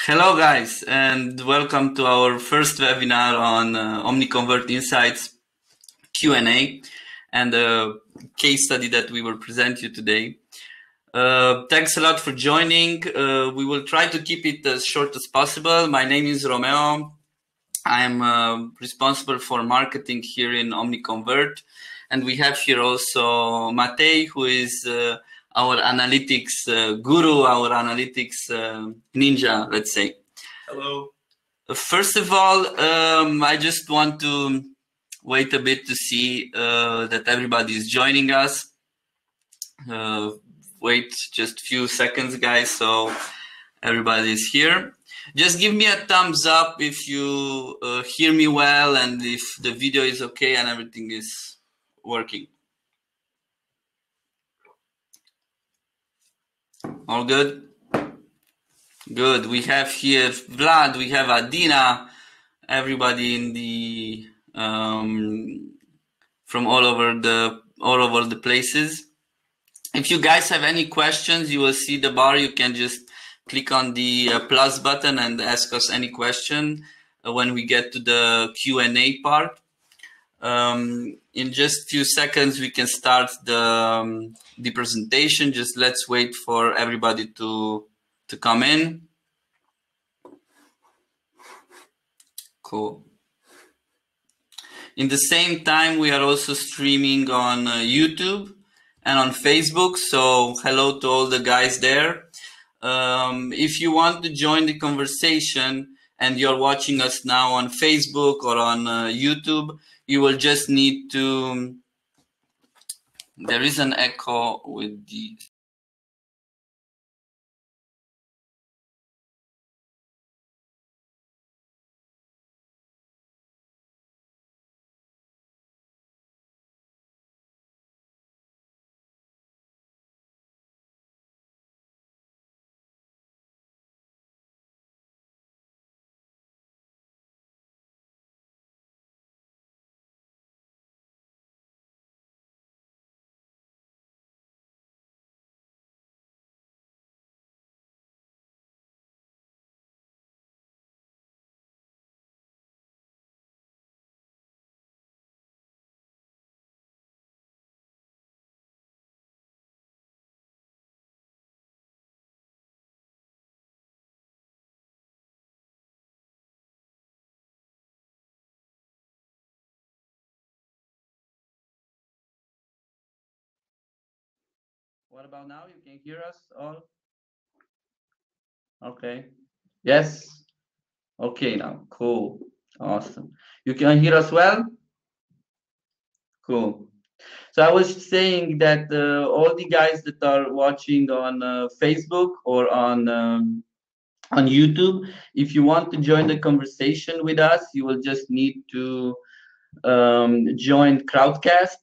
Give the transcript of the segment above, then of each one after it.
Hello guys, and welcome to our first webinar on OmniConvert Insights Q&A and a case study that we will present you today. Thanks a lot for joining. We will try to keep it as short as possible. My name is Romeo. I'm responsible for marketing here in OmniConvert, and we have here also Matej, who is our analytics guru, our analytics ninja, let's say. Hello. First of all, I just want to wait a bit to see that everybody is joining us. Wait just a few seconds, guys, so everybody is here. Just give me a thumbs up if you hear me well and if the video is okay and everything is working. All good? Good. We have here Vlad, we have Adina, everybody in the from all over the places. If you guys have any questions, you will see the bar. You can just click on the plus button and ask us any question when we get to the Q&A part. In just a few seconds, we can start the presentation. Just let's wait for everybody to come in. Cool. In the same time, we are also streaming on YouTube and on Facebook. So hello to all the guys there. If you want to join the conversation and you're watching us now on Facebook or on YouTube, you will just need to, there is an echo with the, what about now? You can hear us all? Okay. Yes. Okay now. Cool. Awesome. You can hear us well? Cool. So I was saying that all the guys that are watching on Facebook or on YouTube, if you want to join the conversation with us, you will just need to join Crowdcast.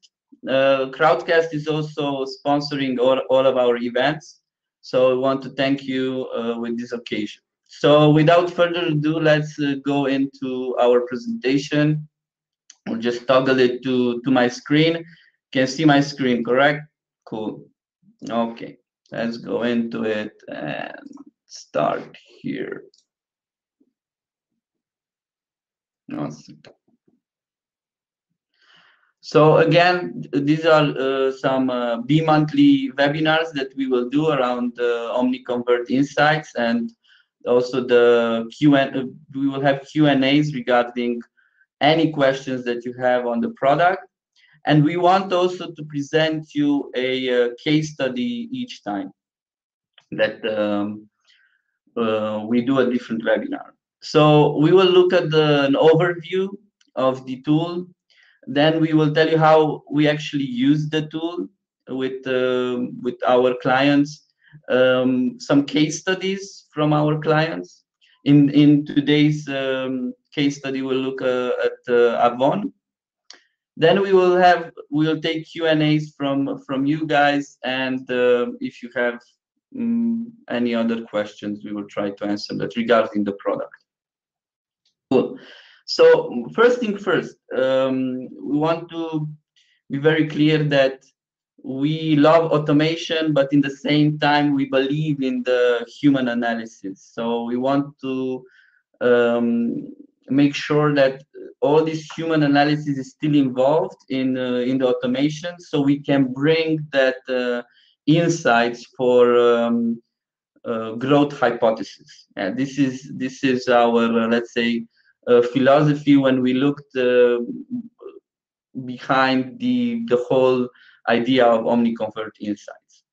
Crowdcast is also sponsoring all of our events. So I want to thank you with this occasion. So without further ado, let's go into our presentation. I'll just toggle it to my screen. Can see my screen, correct? Cool. Okay, let's go into it and start here. Awesome. So again, these are some bi-monthly webinars that we will do around OmniConvert Insights, and also the Q&A. We will have Q&As regarding any questions that you have on the product. And we want also to present you a case study each time that we do a different webinar. So we will look at an overview of the tool. Then we will tell you how we actually use the tool with our clients, some case studies from our clients. In today's case study, we'll look at Avon. Then we will take Q&As from you guys, and if you have any other questions, we will try to answer that regarding the product. Cool. So first thing first, we want to be very clear that we love automation, but in the same time, we believe in the human analysis. So we want to make sure that all this human analysis is still involved in the automation, so we can bring that insights for growth hypothesis. And this is our let's say philosophy when we looked behind the whole idea of OmniConvert Insights.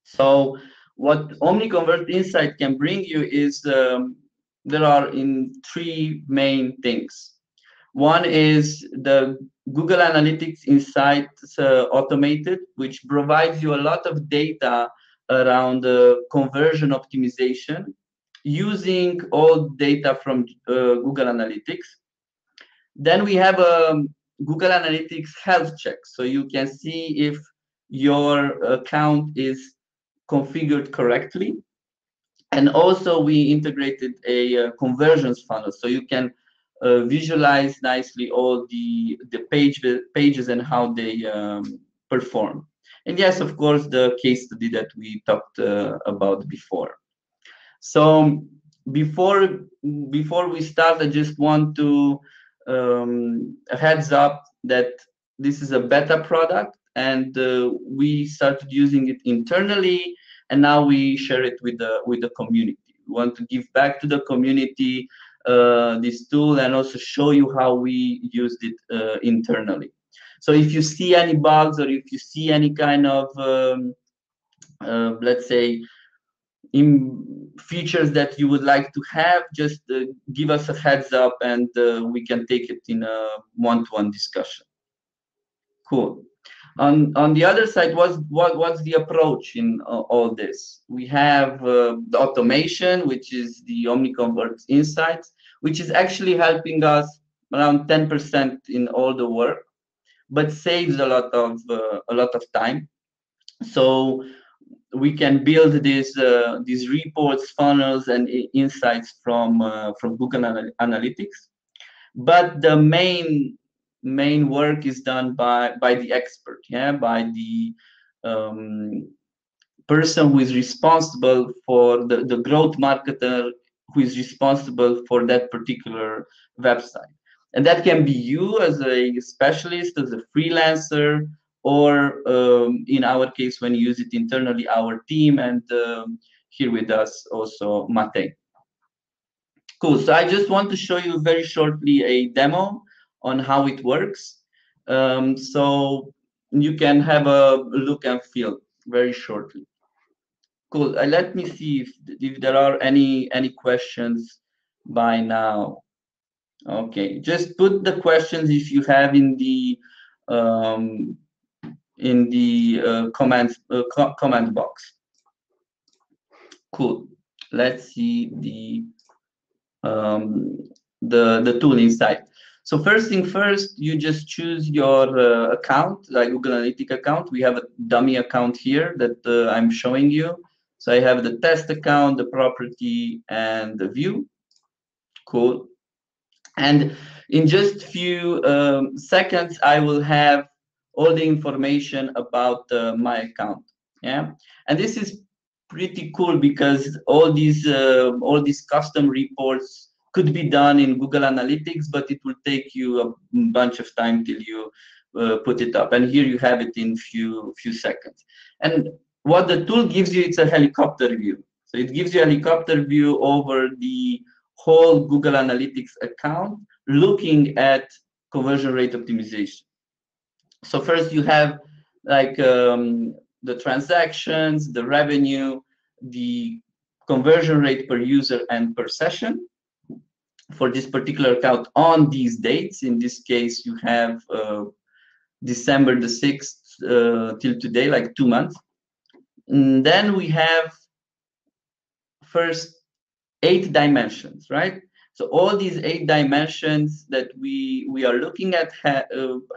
So what OmniConvert Insight can bring you is there are in three main things. One is the Google Analytics Insights Automated, which provides you a lot of data around conversion optimization using all data from Google Analytics. Then we have a Google Analytics health check, so you can see if your account is configured correctly. And also we integrated a conversions funnel, so you can visualize nicely all the pages and how they perform. And yes, of course, the case study that we talked about before. So before we start, I just want to a heads up that this is a beta product, and we started using it internally, and now we share it with the community. We want to give back to the community this tool and also show you how we used it internally. So if you see any bugs or if you see any kind of let's say features that you would like to have, just give us a heads up, and we can take it in a one-to-one discussion. Cool. On the other side, what's the approach in all this? We have the automation, which is the OmniConvert Insights, which is actually helping us around 10% in all the work, but saves a lot of time. So we can build these reports, funnels, and insights from Google Analytics, but the main work is done by the expert, by the person who is responsible for the growth marketer, who is responsible for that particular website. And that can be you as a specialist, as a freelancer, or in our case, when you use it internally, our team, and here with us also Mate. Cool. So I just want to show you very shortly a demo on how it works, so you can have a look and feel very shortly. Cool. Let me see if there are any questions by now. Okay, just put the questions if you have in the comment box. Cool. Let's see the tool inside. So first thing first, you just choose your account, like Google Analytics account. We have a dummy account here that I'm showing you. So I have the test account, the property, and the view. Cool. And in just few seconds, I will have all the information about my account. Yeah, and this is pretty cool because all these custom reports could be done in Google Analytics, but it will take you a bunch of time till you put it up. And here you have it in few seconds. And what the tool gives you, it's a helicopter view. So it gives you a helicopter view over the whole Google Analytics account, looking at conversion rate optimization. So first you have like the transactions, the revenue, the conversion rate per user and per session for this particular account on these dates. In this case, you have December the 6th till today, like 2 months. And then we have first 8 dimensions, right? So all these 8 dimensions that we are looking at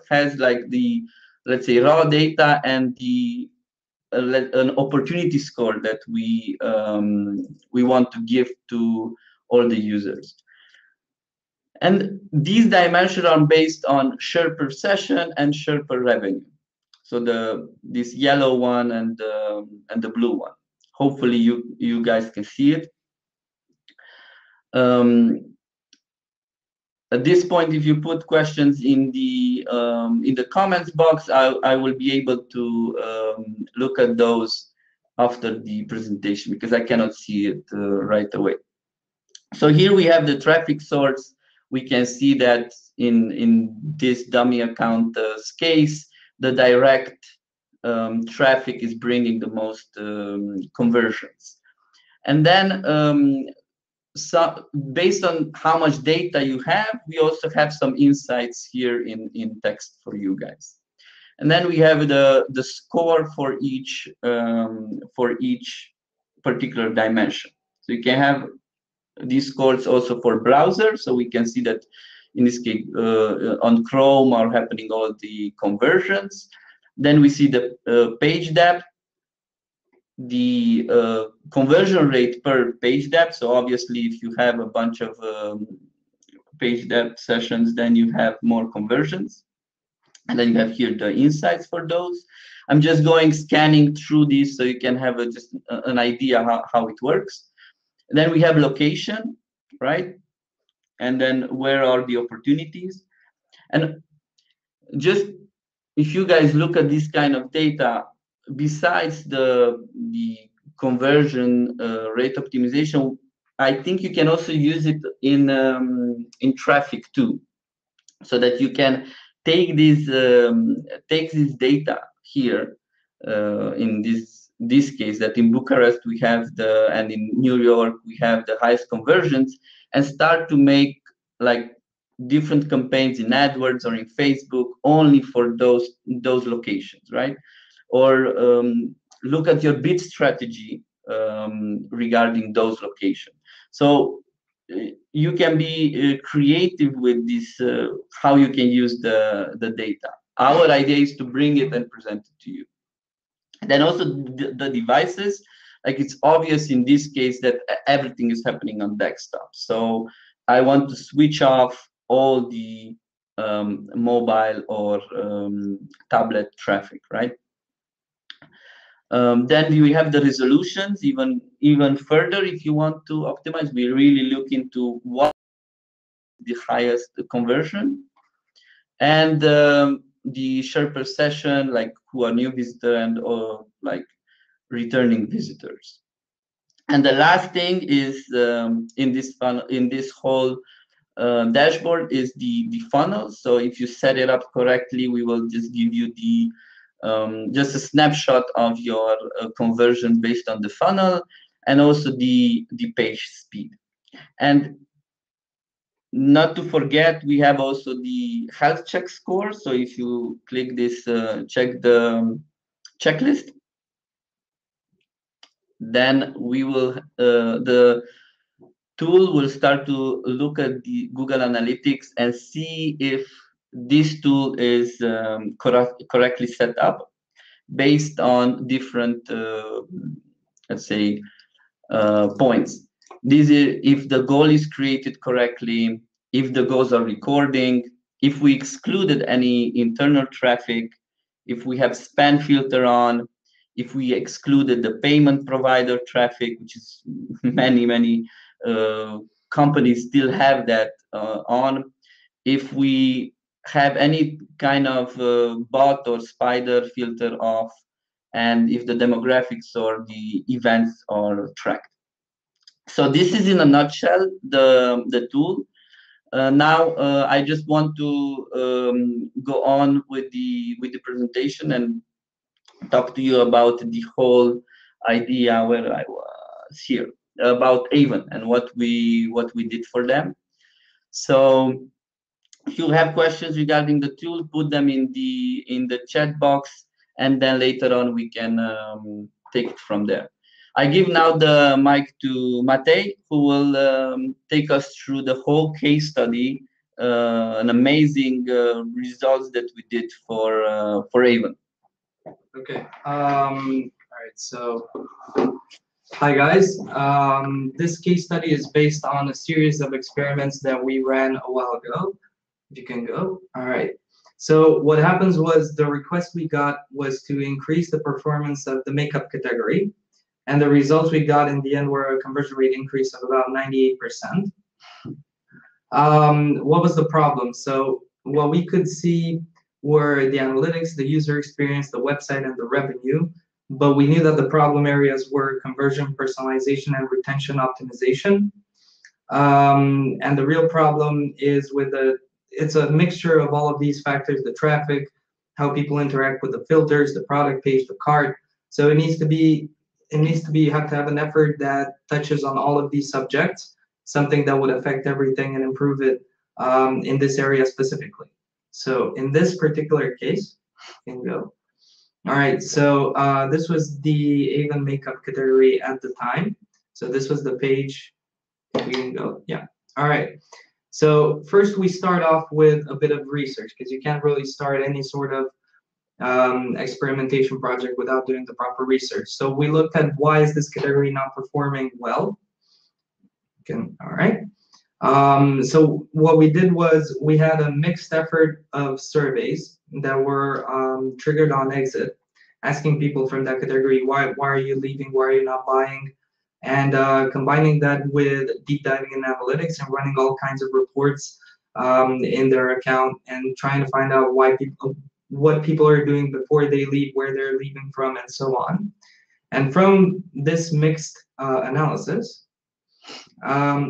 has like the, let's say, raw data and the an opportunity score that we want to give to all the users. And these dimensions are based on share per session and share per revenue. So this yellow one and the blue one. Hopefully you guys can see it. At this point, if you put questions in the comments box, I will be able to look at those after the presentation, because I cannot see it right away. So here we have the traffic source. We can see that in this dummy account case, the direct traffic is bringing the most conversions. And then so based on how much data you have, we also have some insights here in text for you guys. And then we have the score for each particular dimension. So you can have these scores also for browser. So we can see that in this case on Chrome are happening all the conversions. Then we see the page depth, the conversion rate per page depth. So obviously, if you have a bunch of page depth sessions, then you have more conversions. And then you have here the insights for those. I'm just scanning through these so you can have just an idea how it works. And then we have location, right? And then where are the opportunities? And just if you guys look at this kind of data, besides the conversion rate optimization, I think you can also use it in traffic too, so that you can take this data here in this case, that in Bucharest we have and in New York we have the highest conversions, and start to make like different campaigns in AdWords or in Facebook only for those locations, right? Or look at your bid strategy regarding those locations. So you can be creative with this, how you can use the data. Our idea is to bring it and present it to you. And then also the devices, like it's obvious in this case that everything is happening on desktop. So I want to switch off all the mobile or tablet traffic, right? Then we have the resolutions even further. If you want to optimize, we really look into what the highest conversion, and the share per session, like who are new visitor and or like returning visitors. And the last thing is in this whole dashboard is the funnel. So if you set it up correctly, we will just give you the just a snapshot of your conversion based on the funnel, and also the page speed. And not to forget, we have also the health check score. So if you click this, check the checklist, then we will the tool will start to look at the Google Analytics and see if this tool is correctly set up based on different, let's say, points. This is if the goal is created correctly, if the goals are recording, if we excluded any internal traffic, if we have spam filter on, if we excluded the payment provider traffic, which is many companies still have that on, if we have any kind of bot or spider filter off, and if the demographics or the events are tracked. So this is in a nutshell the tool. Now I just want to go on with the presentation and talk to you about the whole idea where I was here about Avon and what we did for them. So if you have questions regarding the tool, put them in the chat box, and then later on we can take it from there. I give now the mic to Matej, who will take us through the whole case study, an amazing results that we did for Avon. Okay. All right. So, hi guys. This case study is based on a series of experiments that we ran a while ago. If you can go. All right. So what happens was the request we got was to increase the performance of the makeup category. And the results we got in the end were a conversion rate increase of about 98%. What was the problem? So what we could see were the analytics, the user experience, the website, and the revenue. But we knew that the problem areas were conversion, personalization, and retention optimization. And the real problem is with it's a mixture of all of these factors: the traffic, how people interact with the filters, the product page, the cart. So you have to have an effort that touches on all of these subjects, something that would affect everything and improve it in this area specifically. So in this particular case, you can go. All right, so this was the Avon makeup category at the time. So this was the page. We can go, yeah. All right. So first we start off with a bit of research, because you can't really start any sort of experimentation project without doing the proper research. So we looked at why is this category not performing well. Okay, all right. So what we did was we had a mixed effort of surveys that were triggered on exit, asking people from that category, why are you leaving, why are you not buying, and combining that with deep diving in analytics and running all kinds of reports in their account and trying to find out what people are doing before they leave, where they're leaving from, and so on. And from this mixed analysis,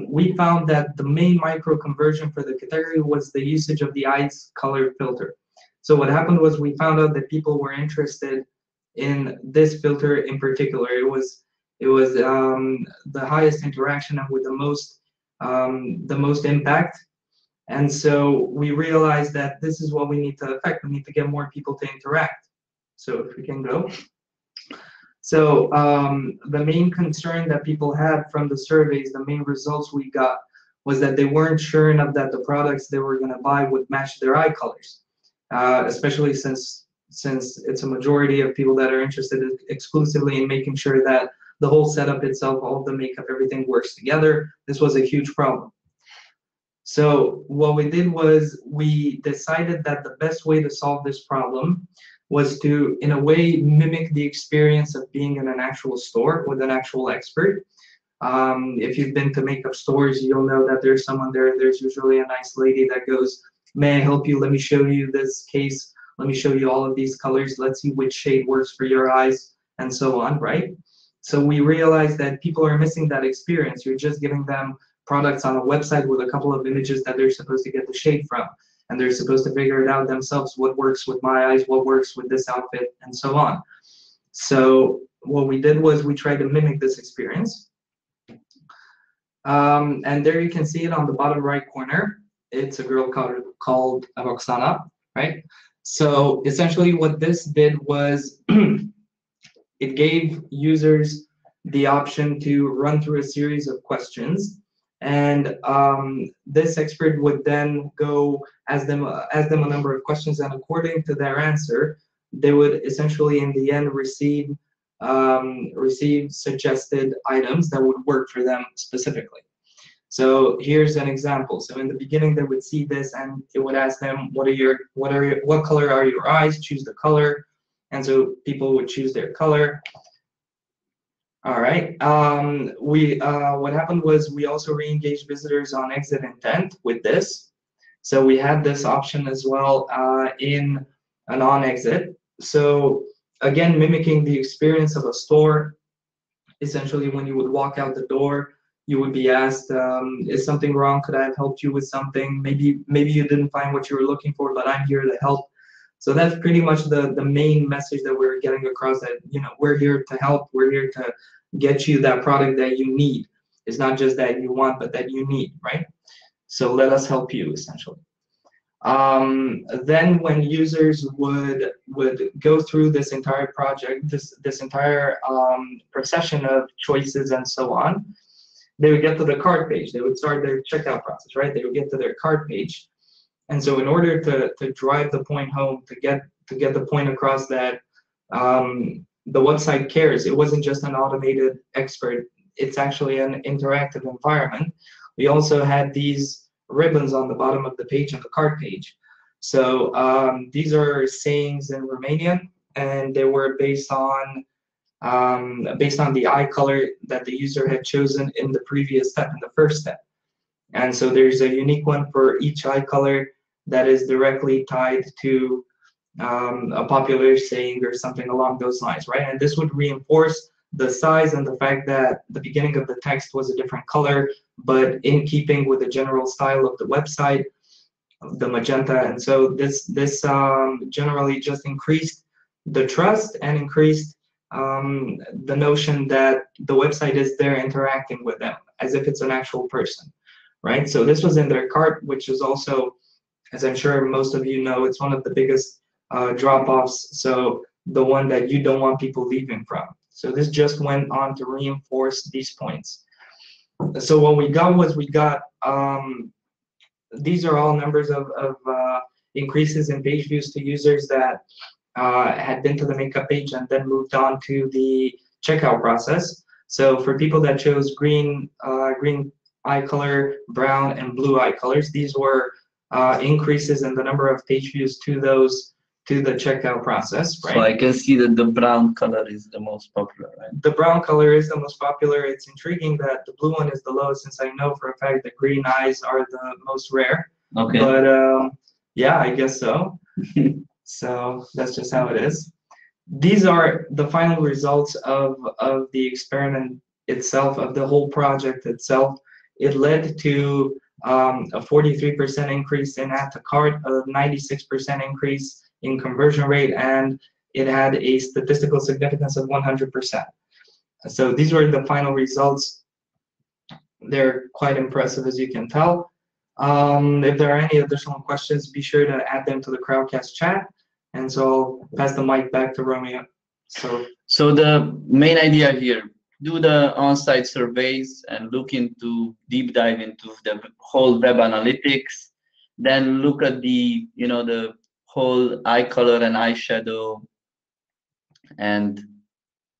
we found that the main micro conversion for the category was the usage of the eyes color filter. So what happened was we found out that people were interested in this filter in particular. It was the highest interaction and with the most impact. And so we realized that this is what we need to affect. We need to get more people to interact. So if we can go. So the main concern that people had from the surveys, the main results we got, was that they weren't sure enough that the products they were going to buy would match their eye colors, especially since it's a majority of people that are interested exclusively in making sure that the whole setup itself, all the makeup, everything works together. This was a huge problem. So what we did was we decided that the best way to solve this problem was to, in a way, mimic the experience of being in an actual store with an actual expert. If you've been to makeup stores, you'll know that there's someone there. There's usually a nice lady that goes, "May I help you? Let me show you this case. Let me show you all of these colors. Let's see which shade works for your eyes," and so on, right? So we realized that people are missing that experience. You're just giving them products on a website with a couple of images that they're supposed to get the shade from. And they're supposed to figure it out themselves, what works with my eyes, what works with this outfit, and so on. So what we did was we tried to mimic this experience. And there you can see it on the bottom right corner. It's a girl called Oksana, right? So essentially what this did was it gave users the option to run through a series of questions. And this expert would then go ask them a number of questions, and according to their answer, they would essentially in the end receive suggested items that would work for them specifically. So here's an example. So in the beginning, they would see this, and it would ask them, what color are your eyes? Choose the color, and so people would choose their color. All right. What happened was we also re-engaged visitors on exit intent with this. So we had this option as well in an on-exit. So again, mimicking the experience of a store. Essentially, when you would walk out the door, you would be asked, "Is something wrong? Could I have helped you with something? Maybe you didn't find what you were looking for, but I'm here to help." So that's pretty much the main message that we're getting across, that we're here to help. We're here to get you that product that you need. It's not just that you want, but that you need, right? So let us help you, essentially. Then when users would go through this entire project, this entire procession of choices and so on, they would get to the cart page. They would start their checkout process, right? They would get to their cart page. And so in order to drive the point home, to get the point across that the website cares, it wasn't just an automated expert, it's actually an interactive environment. We also had these ribbons on the bottom of the page, on the cart page. So these are sayings in Romanian, and they were based on the eye color that the user had chosen in the previous step, in the first step. And so there's a unique one for each eye color that is directly tied to a popular saying or something along those lines, right? And this would reinforce the size and the fact that the beginning of the text was a different color, but in keeping with the general style of the website, the magenta. And so this generally just increased the trust and increased the notion that the website is there interacting with them as if it's an actual person, right? So this was in their cart, which is also, as I'm sure most of you know, it's one of the biggest drop-offs. So the one that you don't want people leaving from. So this just went on to reinforce these points. So what we got was these are all numbers of increases in page views to users that had been to the makeup page and then moved on to the checkout process. So for people that chose green eye color, brown, and blue eye colors, these were increases in the number of page views to the checkout process, right? So I can see that the brown color is the most popular, right? The brown color is the most popular. It's intriguing that the blue one is the lowest, since I know for a fact that green eyes are the most rare. Okay. But yeah, I guess so. So that's just how it is. These are the final results of the experiment itself, of the whole project itself. It led to a 43% increase in add to cart, a 96% increase in conversion rate, and it had a statistical significance of 100%. So these were the final results. They're quite impressive, as you can tell. If there are any additional questions, be sure to add them to the Crowdcast chat. And so I'll pass the mic back to Romeo. So the main idea here, do the on-site surveys and look into deep dive into the whole web analytics, then look at the the whole eye color and eyeshadow, and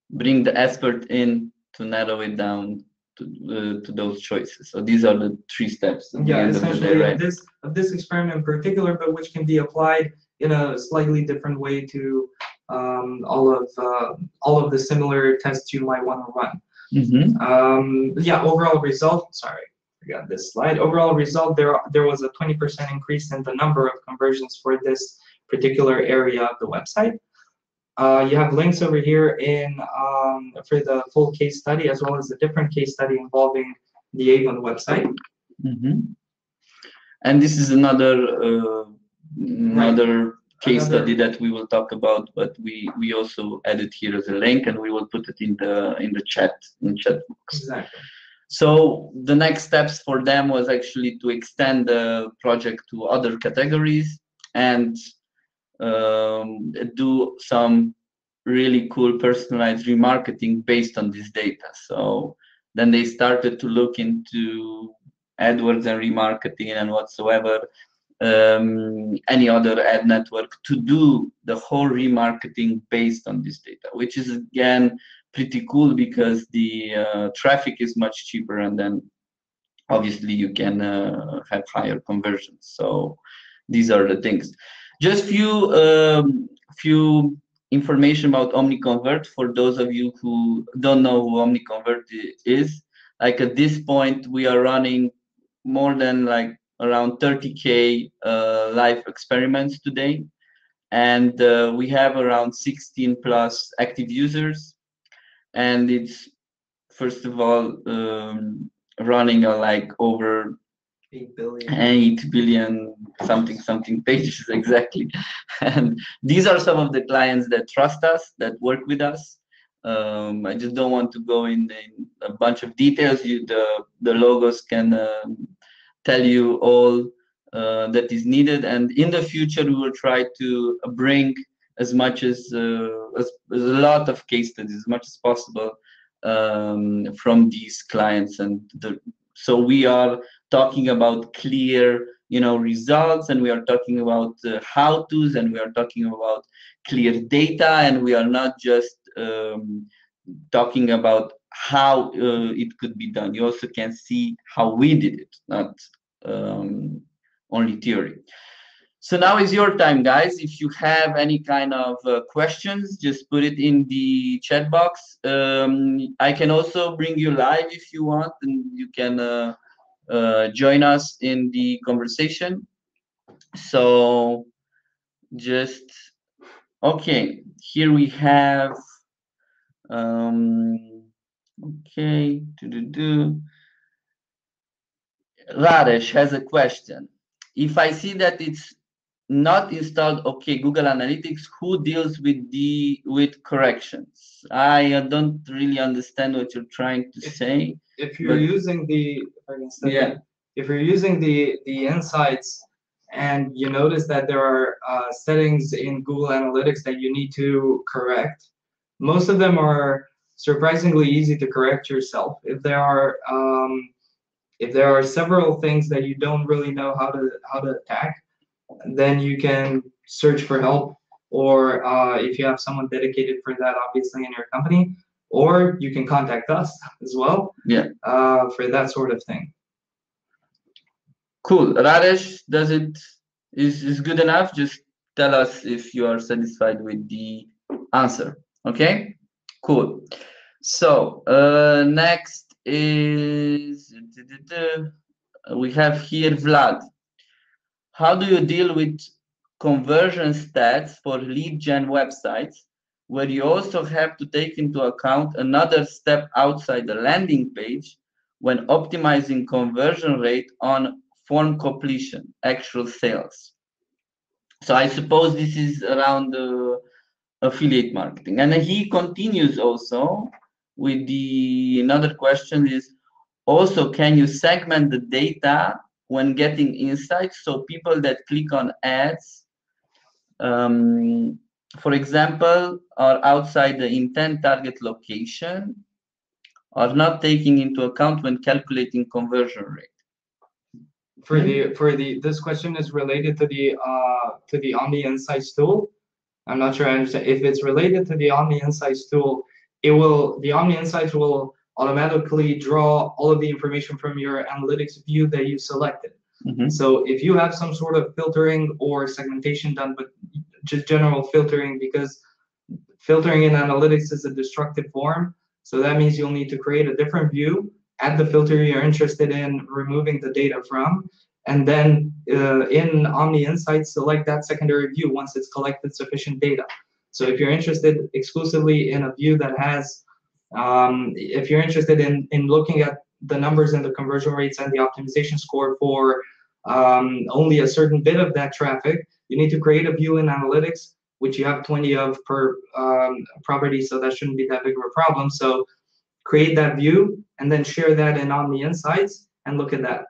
bring the expert in to narrow it down to those choices. So these are the 3 steps at the end of the day, right? This experiment in particular, but which can be applied in a slightly different way to all of the similar tests you might want to run. Yeah, overall result. Sorry, forgot this slide. Overall result, there was a 20% increase in the number of conversions for this particular area of the website. You have links over here for the full case study, as well as a different case study involving the Avon website. And this is another case study that we will talk about, but we also added here as a link, and we will put it in the chat box. Exactly. So the next steps for them was actually to extend the project to other categories and do some really cool personalized remarketing based on this data. So then they started to look into AdWords and remarketing and whatsoever, any other ad network, to do the whole remarketing based on this data, which is again pretty cool because the traffic is much cheaper, and then obviously you can have higher conversions. So these are the things. Just few information about OmniConvert for those of you who don't know who OmniConvert is. Like at this point, we are running more than like around 30K live experiments today, and we have around 16 plus active users, and it's first of all running like over 8 billion something pages exactly. And these are some of the clients that trust us, that work with us. I just don't want to go in a bunch of details. The logos can tell you all that is needed, and in the future we will try to bring as much as a lot of case studies, as much as possible, from these clients. And so we are talking about clear results, and we are talking about how-tos, and we are talking about clear data, and we are not just talking about how it could be done. You also can see how we did it, not only theory. So now is your time, guys. If you have any kind of questions, just put it in the chat box. I can also bring you live if you want, and you can join us in the conversation. So just okay. Here we have okay. Raresh has a question. If I see that it's not installed, okay, Google Analytics, who deals with corrections? I don't really understand what you're trying to say. If you're using the, if you're using the insights and you notice that there are settings in Google Analytics that you need to correct, most of them are surprisingly easy to correct yourself. If there are several things that you don't really know how to attack, then you can search for help, or if you have someone dedicated for that, obviously in your company, or you can contact us as well. Yeah. For that sort of thing. Cool. Raresh, is good enough? Just tell us if you are satisfied with the answer. Okay. Cool. So next is we have here Vlad. How do you deal with conversion stats for lead gen websites, where you also have to take into account another step outside the landing page when optimizing conversion rate on form completion, actual sales? So I suppose this is around affiliate marketing. And he continues also with the another question is also, can you segment the data when getting insights, so people that click on ads, for example, are outside the intent target location, are not taking into account when calculating conversion rate? This question is related to the Omni Insights tool. I'm not sure I understand. If it's related to the Omni Insights tool, the Omni Insights will automatically draw all of the information from your analytics view that you selected. So if you have some sort of filtering or segmentation done, but just general filtering, because filtering in analytics is a destructive form, so that means you'll need to create a different view, add the filter you're interested in removing the data from, and then in Omni Insights, select that secondary view once it's collected sufficient data. So if you're interested exclusively in a view that has, if you're interested in looking at the numbers and the conversion rates and the optimization score for only a certain bit of that traffic, you need to create a view in analytics, which you have 20 of per property, so that shouldn't be that big of a problem. So create that view and then share that in Omni Insights and look at that,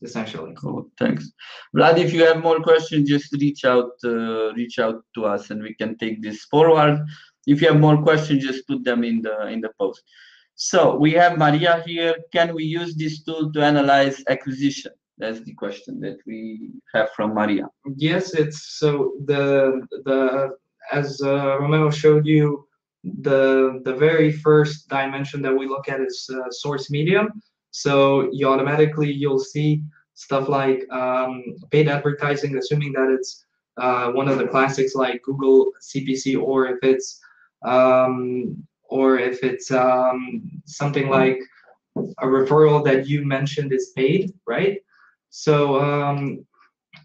essentially. Cool, thanks. Vlad, if you have more questions, just reach out to us and we can take this forward. If you have more questions, just put them in the post. So we have Maria here. Can we use this tool to analyze acquisition? That's the question that we have from Maria. Yes, it's so as Romeo showed you, the very first dimension that we look at is source medium. So you'll see stuff like paid advertising, assuming that it's one of the classics like Google CPC, or if it's something like a referral that you mentioned is paid, right? So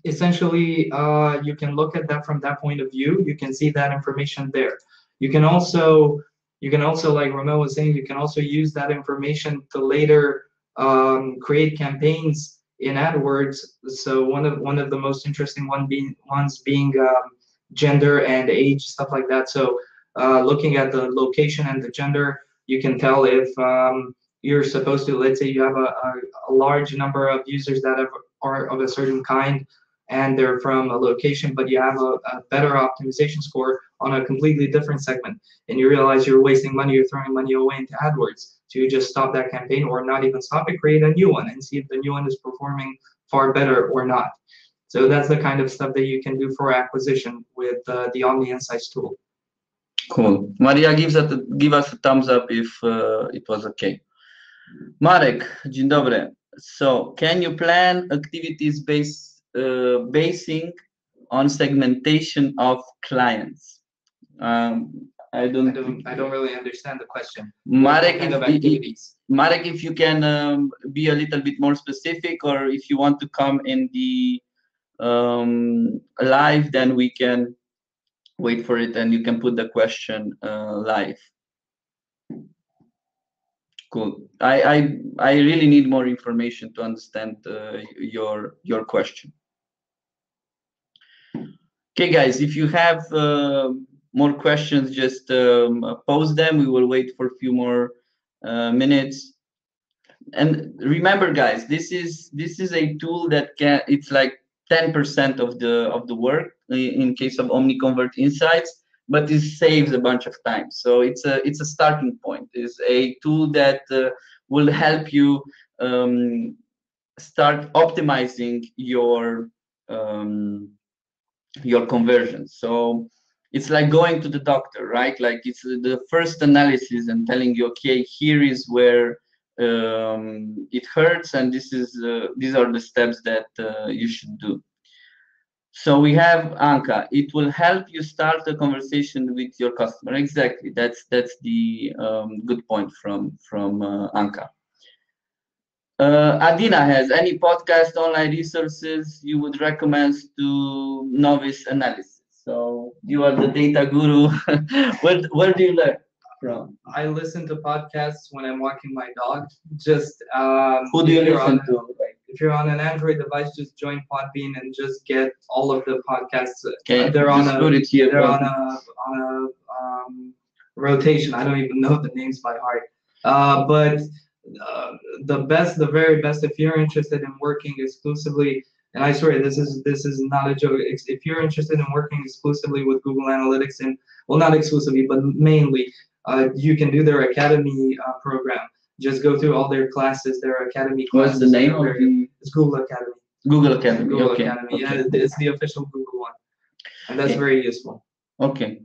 essentially, you can look at that from that point of view. You can see that information there. You can also, like Romeo was saying, you can also use that information to later create campaigns in AdWords. So one of the most interesting ones being gender and age, stuff like that. So looking at the location and the gender, you can tell if you're supposed to, let's say you have a large number of users that are of a certain kind and they're from a location, but you have a better optimization score on a completely different segment, and you realize you're wasting money, you're throwing money away into AdWords. So you just stop that campaign, or not even stop it, create a new one and see if the new one is performing far better or not. So that's the kind of stuff that you can do for acquisition with the Omni Insights tool. Cool. Maria, give us a thumbs up if it was okay. Marek, dzień dobry. So, can you plan activities based basing on segmentation of clients. I don't really understand the question. Marek, What kind of activities? Marek, if you can be a little bit more specific, or if you want to come in the live, then we can wait for it and you can put the question live. Cool. I really need more information to understand your question. Okay, guys, if you have more questions, just post them. We will wait for a few more minutes. And remember, guys, this is a tool that it's like 10% of the work in case of OmniConvert Insights, but it saves a bunch of time. So it's a starting point. It's a tool that will help you start optimizing your conversion. So it's like going to the doctor, right? Like it's the first analysis and telling you, okay, here is where it hurts, and these are the steps that you should do. So we have Anka. It will help you start a conversation with your customer. Exactly. That's the good point from Anka. Adina has any podcast online resources you would recommend to novice analysis? So you are the data guru. where do you learn from? I listen to podcasts when I'm walking my dog. Just Who do you listen to? If you're on an Android device, just join Podbean and just get all of the podcasts. Okay, they're on a rotation. I don't even know the names by heart. But the very best, if you're interested in working exclusively, and I swear this is not a joke. If you're interested in working exclusively with Google Analytics, and well, not exclusively, but mainly, you can do their academy program. Just go through all their classes, their academy classes. What's the name of the? It's Google Academy. Google Academy. Google Okay. Academy. Okay. Yeah, it's the official Google one, and that's very useful. Okay.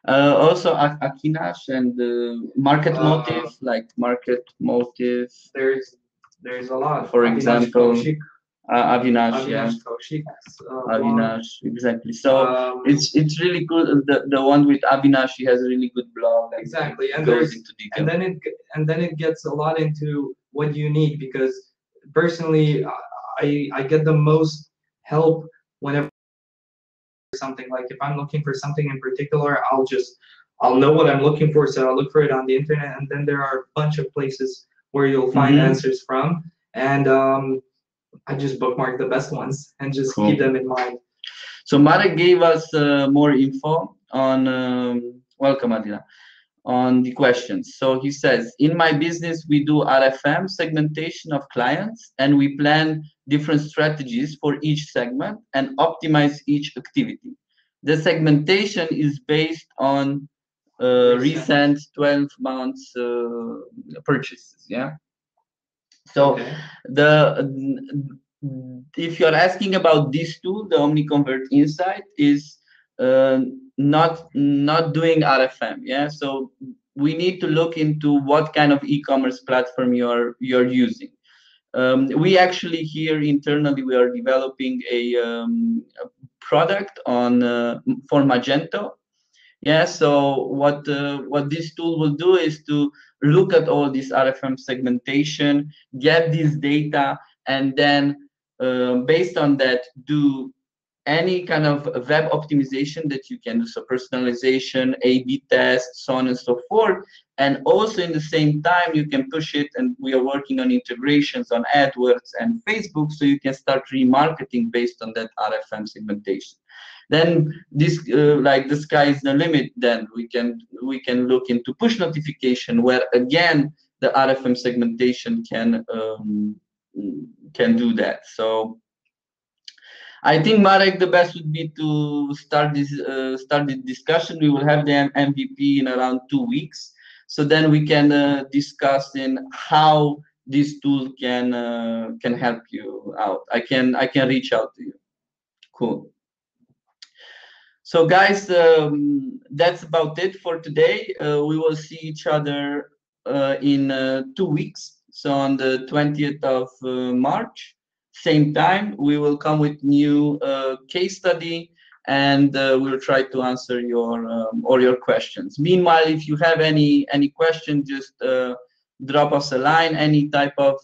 Also, Akinash and Market Motive, like Market Motive. There's a lot. For example, Avinash, yeah. Kaushik, Avinash, exactly. So it's really cool. The one with Avinash, he has a really good blog. Exactly, and then it gets a lot into what you need, because personally, I get the most help whenever something, like if I'm looking for something in particular, I'll know what I'm looking for, so I'll look for it on the internet, and then there are a bunch of places where you'll find answers from, and I just bookmark the best ones and just keep them in mind. So Marek gave us more info on welcome, Adina, on the questions. So he says, in my business, we do RFM segmentation of clients, and we plan different strategies for each segment and optimize each activity. The segmentation is based on recent 12 months purchases. Yeah. So if you're asking about this tool, the OmniConvert Insight is not doing RFM. Yeah. So we need to look into what kind of e-commerce platform you're using. We actually here internally we are developing a product on for Magento. Yeah, so what this tool will do is to look at all this RFM segmentation, get this data, and then based on that, do any kind of web optimization that you can do, so personalization, A/B tests, so on and so forth. And also in the same time, you can push it, and we are working on integrations on AdWords and Facebook, so you can start remarketing based on that RFM segmentation. Then this like the sky is the limit. Then we can look into push notification, where again the RFM segmentation can do that. So I think, Marek, the best would be to start this discussion. We will have the MVP in around 2 weeks, so then we can discuss in how this tool can help you out. I can reach out to you. Cool. So guys, that's about it for today. We will see each other in 2 weeks. So on the 20th of March, same time, we will come with new case study, and we'll try to answer your all your questions. Meanwhile, if you have any question, just drop us a line. Any type of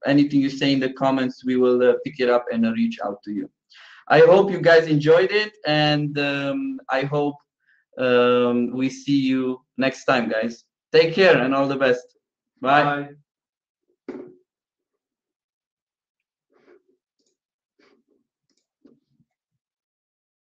anything you say in the comments, we will pick it up and reach out to you. I hope you guys enjoyed it, and I hope we see you next time, guys. Take care and all the best. Bye. Bye.